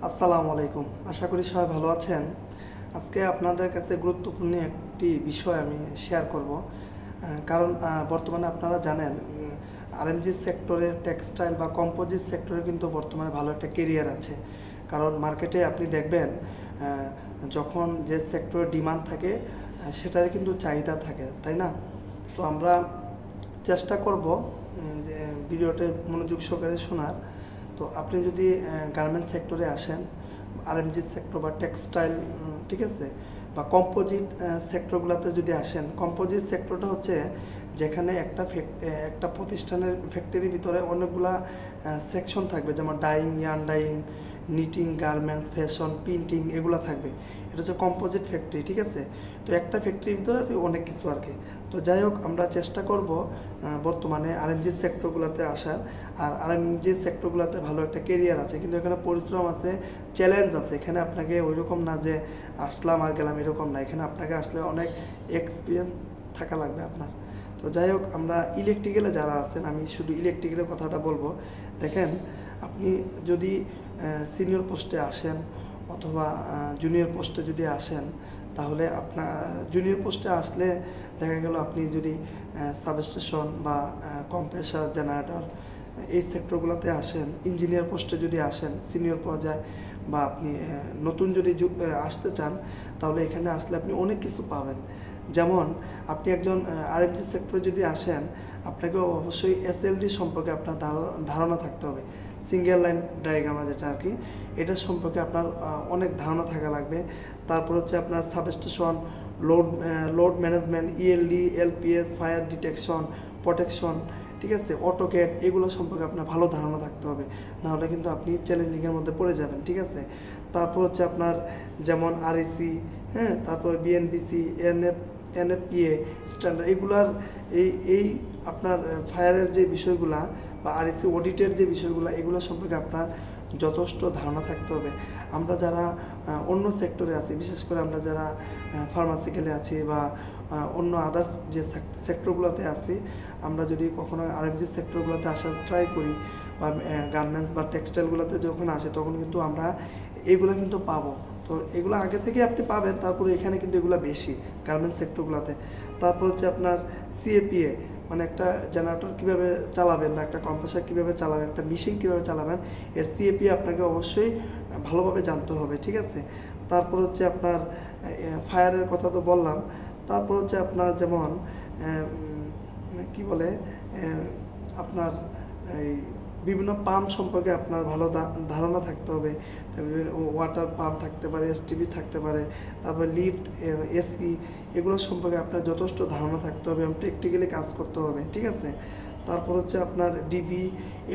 আসসালামু আলাইকুম। আশা করি সবাই ভালো আছেন। আজকে আপনাদের কাছে গুরুত্বপূর্ণ একটি বিষয় আমি শেয়ার করব। কারণ বর্তমানে আপনারা জানেন আরএমজি সেক্টরে টেক্সটাইল বা কম্পোজিট সেক্টরে কিন্তু বর্তমানে ভালো একটা কেরিয়ার আছে। কারণ মার্কেটে আপনি দেখবেন যখন যে সেক্টরে ডিমান্ড থাকে সেটার কিন্তু চাহিদা থাকে, তাই না? তো আমরা চেষ্টা করব যে ভিডিওতে মনোযোগ সহকারে শোনার। তো আপনি যদি গার্মেন্টস সেক্টরে আসেন, আরএমজি সেক্টর বা টেক্সটাইল, ঠিক আছে, বা কম্পোজিট সেক্টরগুলোতে যদি আসেন, কম্পোজিট সেক্টরটা হচ্ছে যেখানে একটা প্রতিষ্ঠানের ফ্যাক্টরির ভিতরে অনেকগুলা সেকশন থাকবে, যেমন dyeing, yarn dyeing, knitting, garments, fashion, printing, এগুলো থাকবে। এটা হচ্ছে কম্পোজিট ফ্যাক্টরি, ঠিক আছে। তো একটা ফ্যাক্টরির ভিতরে অনেক কিছু আর কি। তো যাই হোক, আমরা চেষ্টা করব বর্তমানে আরএমজি সেক্টরগুলোতে আসার। আর আরএমজি সেক্টরগুলোতে ভালো একটা কেরিয়ার আছে, কিন্তু এখানে পরিশ্রম আছে, চ্যালেঞ্জ আছে। এখানে আপনাকে ওই রকম না যে আসলাম আর গেলাম, এরকম না। এখানে আপনাকে আসলে অনেক এক্সপিরিয়েন্স থাকা লাগবে আপনার। তো যাই হোক, আমরা ইলেকট্রিক্যালে যারা আছেন, আমি শুধু ইলেকট্রিক্যালের কথাটা বলবো। দেখেন, আপনি যদি সিনিয়র পোস্টে আসেন অথবা জুনিয়র পোস্টে যদি আসেন, তাহলে আপনার জুনিয়র পোস্টে আসলে দেখা গেল আপনি যদি সাবস্টেশন বা কম্প্রেসার, জেনারেটর, এই সেক্টরগুলোতে আসেন। ইঞ্জিনিয়ার পোস্টে যদি আসেন সিনিয়র পর্যায়ে, বা আপনি নতুন যদি আসতে চান, তাহলে এখানে আসলে আপনি অনেক কিছু পাবেন। যেমন আপনি একজন আরএমজি সেক্টরে যদি আসেন, আপনাকে অবশ্যই এসএলডি সম্পর্কে আপনার ধারণা থাকতে হবে। সিঙ্গেল লাইন ডায়াগ্রামা যেটা আর কি, এটার সম্পর্কে আপনার অনেক ধারণা থাকা লাগবে। তারপর হচ্ছে আপনার substation, load management, ELD, LPS, fire detection, protection, ঠিক আছে, অটোক্যাড, এগুলো সম্পর্কে আপনার ভালো ধারণা থাকতে হবে। নাহলে কিন্তু আপনি চ্যালেঞ্জিংয়ের মধ্যে পড়ে যাবেন, ঠিক আছে। তারপর হচ্ছে আপনার যেমন আরইসি, হ্যাঁ, তারপর বিএনপিসি, এনএফপিএ স্ট্যান্ডার্ড, এগুলার এই আপনার ফায়ারের যে বিষয়গুলা বা আরইসি অডিটের যে বিষয়গুলো, এগুলো সম্পর্কে আপনার যথেষ্ট ধারণা থাকতে হবে। আমরা যারা অন্য সেক্টরে আছি, বিশেষ করে আমরা যারা ফার্মাসিক্যালে আছি বা অন্য আদার্স যে সেক্টরগুলোতে আছি, আমরা যদি কখনো আরএমজি সেক্টরগুলোতে আসার ট্রাই করি বা গার্মেন্টস বা টেক্সটাইলগুলোতে যখন আসে, তখন কিন্তু আমরা এগুলো কিন্তু পাবো। তো এগুলো আগে থেকে আপনি পাবেন, তারপরে এখানে কিন্তু এগুলো বেশি গার্মেন্টস সেক্টরগুলোতে। তারপর হচ্ছে আপনার সিএপিএ, মানে একটা জেনারেটর কীভাবে চালাবেন বা একটা কম্প্রেসার কীভাবে চালাবেন, একটা মেশিন কীভাবে চালাবেন, এর সিএপিএ আপনাকে অবশ্যই ভালোভাবে জানতে হবে, ঠিক আছে। তারপর হচ্ছে আপনার ফায়ারের কথা তো বললাম। তারপর হচ্ছে আপনার যেমন কি বলে, আপনার এই বিভিন্ন পাম্প সম্পর্কে আপনার ভালো ধারণা থাকতে হবে। ওয়াটার পাম্প থাকতে পারে, এসটিভি থাকতে পারে, তারপর লিফট, এসি, এগুলো সম্পর্কে আপনার যথেষ্ট ধারণা থাকতে হবে এবং প্র্যাকটিক্যালি কাজ করতে হবে, ঠিক আছে। তারপর হচ্ছে আপনার ডিবি,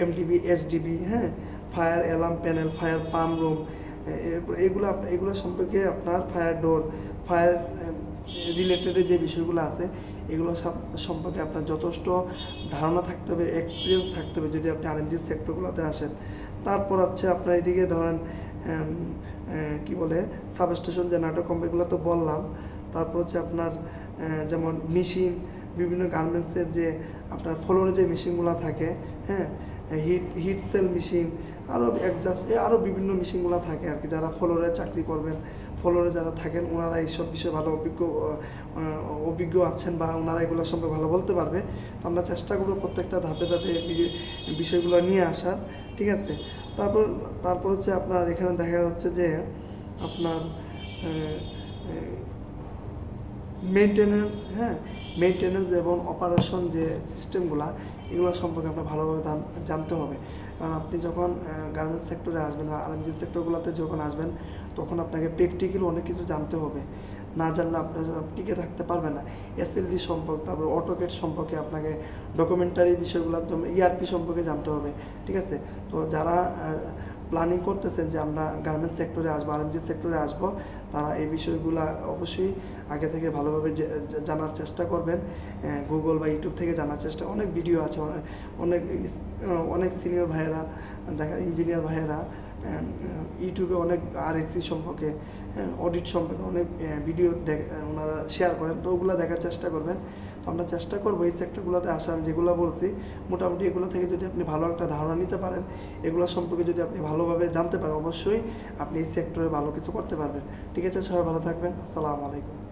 এমডিবি, এসডিবি, হ্যাঁ, fire alarm panel, fire pump room, এগুলো সম্পর্কে আপনার ফায়ার ডোর, ফায়ার রিলেটেড যে বিষয়গুলো আছে, এগুলো সম্পর্কে আপনার যথেষ্ট ধারণা থাকতে হবে, এক্সপিরিয়েন্স থাকতে হবে যদি আপনি আরএমজি সেক্টরগুলোতে আসেন। তারপর হচ্ছে আপনার এদিকে ধরেন কি বলে, সাবস্টেশন, জেনারেটর, এগুলো তো বললাম। তারপর হচ্ছে আপনার যেমন মেশিন, বিভিন্ন গার্মেন্টসের যে আপনার ফ্লোরে যে মেশিনগুলো থাকে, হ্যাঁ, হিট সেল মেশিন, আরও বিভিন্ন মেশিনগুলো থাকে আর কি। যারা ফ্লোরে চাকরি করবেন, ফ্লোরে যারা থাকেন, ওনারা এইসব বিষয়ে ভালো অভিজ্ঞ আছেন বা ওনারা এগুলো সম্পর্কে ভালো বলতে পারবে। তো আমরা চেষ্টা করবো প্রত্যেকটা ধাপে ধাপে বিষয়গুলো নিয়ে আসার, ঠিক আছে। তারপর হচ্ছে আপনার এখানে দেখা যাচ্ছে যে আপনার মেনটেন্যান্স, হ্যাঁ, মেনটেন্যান্স এবং অপারেশন যে সিস্টেমগুলো, এগুলো সম্পর্কে আপনার ভালোভাবে জানতে হবে। কারণ আপনি যখন গার্মেন্টস সেক্টরে আসবেন বা আরএমজি সেক্টরগুলোতে যখন আসবেন, তখন আপনাকে প্র্যাকটিক্যালি অনেক কিছু জানতে হবে। না জানলে আপনার টিকে থাকতে পারবে না। এসএলডি সম্পর্কে, তারপর অটোকেড সম্পর্কে আপনাকে ডকুমেন্টারি বিষয়গুলো, ইআরপি সম্পর্কে জানতে হবে, ঠিক আছে। তো যারা প্ল্যানিং করতেছেন যে আমরা গার্মেন্টস সেক্টরে আসবো, আরএমজি সেক্টরে আসবো, তারা এই বিষয়গুলো অবশ্যই আগে থেকে ভালোভাবে জানার চেষ্টা করবেন। গুগল বা ইউটিউব থেকে জানার চেষ্টা, অনেক ভিডিও আছে, অনেক অনেক সিনিয়র ভাইয়েরা, ইঞ্জিনিয়ার ভাইয়েরা ইউটিউবে অনেক আরএসি সম্পর্কে, অডিট সম্পর্কে অনেক ভিডিও ওনারা শেয়ার করেন। তো ওগুলো দেখার চেষ্টা করবেন। তো তো আমরা চেষ্টা করবো এই সেক্টরগুলোতে আসা, আমি যেগুলো বলছি মোটামুটি এগুলো থেকে যদি আপনি ভালো একটা ধারণা নিতে পারেন, এগুলো সম্পর্কে যদি আপনি ভালোভাবে জানতে পারেন, অবশ্যই আপনি এই সেক্টরে ভালো কিছু করতে পারবেন। ঠিক আছে, সবাই ভালো থাকবেন। আসসালামু আলাইকুম।